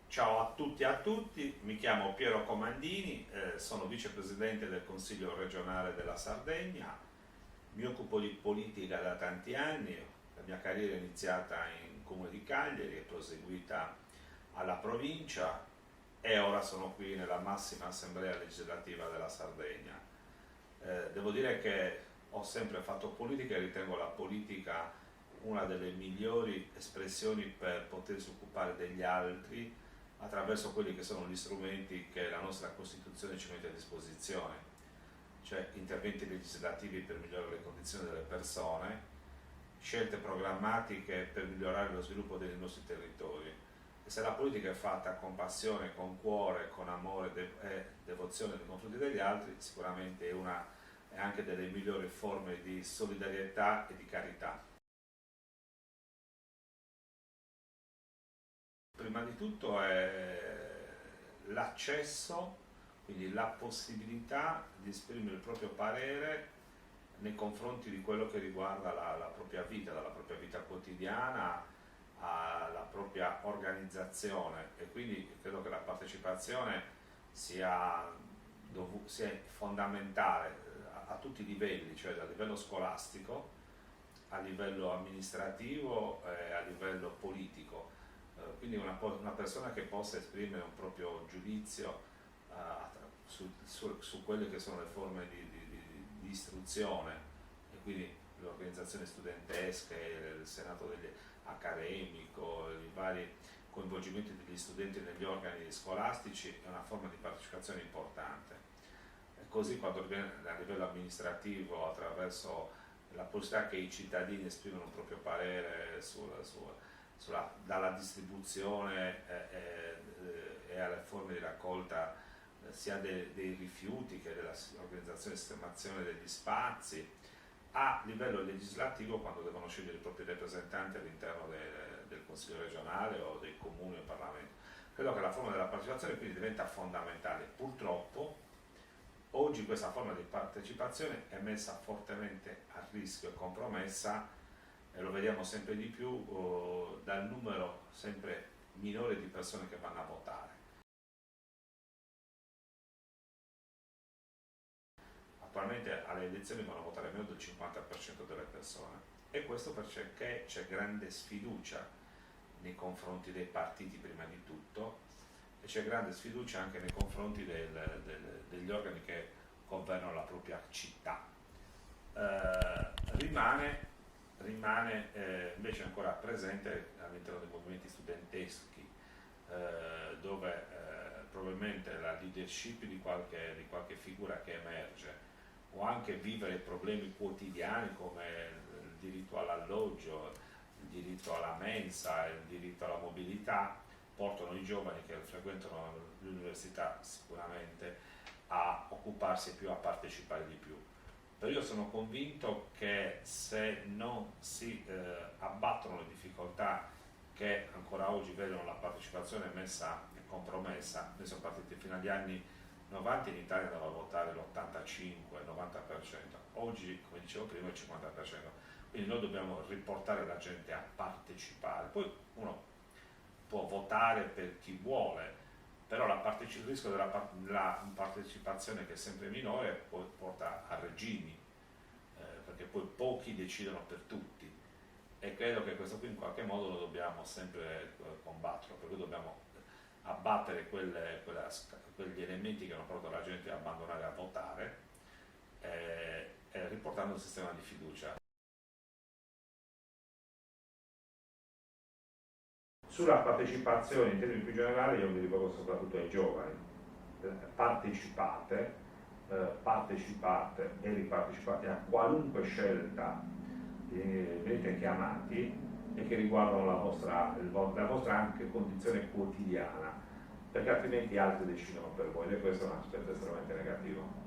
Ciao a tutti e a tutti, mi chiamo Piero Comandini, sono vicepresidente del Consiglio regionale della Sardegna, mi occupo di politica da tanti anni, la mia carriera è iniziata in Comune di Cagliari, è proseguita alla provincia e ora sono qui nella massima assemblea legislativa della Sardegna. Devo dire che ho sempre fatto politica e ritengo la politica una delle migliori espressioni per potersi occupare degli altri attraverso quelli che sono gli strumenti che la nostra Costituzione ci mette a disposizione, cioè interventi legislativi per migliorare le condizioni delle persone, scelte programmatiche per migliorare lo sviluppo dei nostri territori. E se la politica è fatta con passione, con cuore, con amore e devozione nei confronti degli altri, sicuramente è anche delle migliori forme di solidarietà e di carità. Prima di tutto è l'accesso, quindi la possibilità di esprimere il proprio parere nei confronti di quello che riguarda la propria vita, dalla propria vita quotidiana alla propria organizzazione, e quindi credo che la partecipazione sia fondamentale a tutti i livelli, cioè dal livello scolastico a livello amministrativo e a livello politico. Quindi una persona che possa esprimere un proprio giudizio su quelle che sono le forme di istruzione, e quindi le organizzazioni studentesche, il senato accademico, i vari coinvolgimenti degli studenti negli organi scolastici, è una forma di partecipazione importante. E così quando avviene a livello amministrativo, attraverso la possibilità che i cittadini esprimono un proprio parere dalla distribuzione e alle forme di raccolta sia dei rifiuti che dell'organizzazione e sistemazione degli spazi, a livello legislativo quando devono scegliere i propri rappresentanti all'interno del Consiglio regionale o dei comuni o Parlamento. Credo che la forma della partecipazione quindi diventa fondamentale. Purtroppo oggi questa forma di partecipazione è messa fortemente a rischio e compromessa, e lo vediamo sempre di più dal numero sempre minore di persone che vanno a votare. Attualmente alle elezioni vanno a votare meno del 50% delle persone, e questo perché c'è grande sfiducia nei confronti dei partiti prima di tutto, e c'è grande sfiducia anche nei confronti degli organi che governano la propria città. Rimane invece ancora presente all'interno dei movimenti studenteschi, dove probabilmente la leadership di qualche figura che emerge, o anche vivere problemi quotidiani come il diritto all'alloggio, il diritto alla mensa, il diritto alla mobilità, portano i giovani che frequentano l'università sicuramente a occuparsi più, a partecipare di più. Però io sono convinto che se non si abbattono le difficoltà che ancora oggi vedono la partecipazione messa e compromessa, noi siamo partiti fino agli anni 90, in Italia andava a votare l'85-90%, oggi come dicevo prima il 50%, quindi noi dobbiamo riportare la gente a partecipare. Poi uno può votare per chi vuole, però il rischio della partecipazione, che è sempre minore, poi porta a regimi, perché poi pochi decidono per tutti, e credo che questo qui in qualche modo lo dobbiamo sempre combattere, per cui dobbiamo abbattere quegli elementi che hanno portato la gente a abbandonare a votare, e riportando un sistema di fiducia. Sulla partecipazione in termini più generali io mi rivolgo soprattutto ai giovani. Partecipate e ripartecipate a qualunque scelta venite chiamati e che riguardano la vostra anche condizione quotidiana, perché altrimenti altri decidono per voi, e questo è un aspetto estremamente negativo.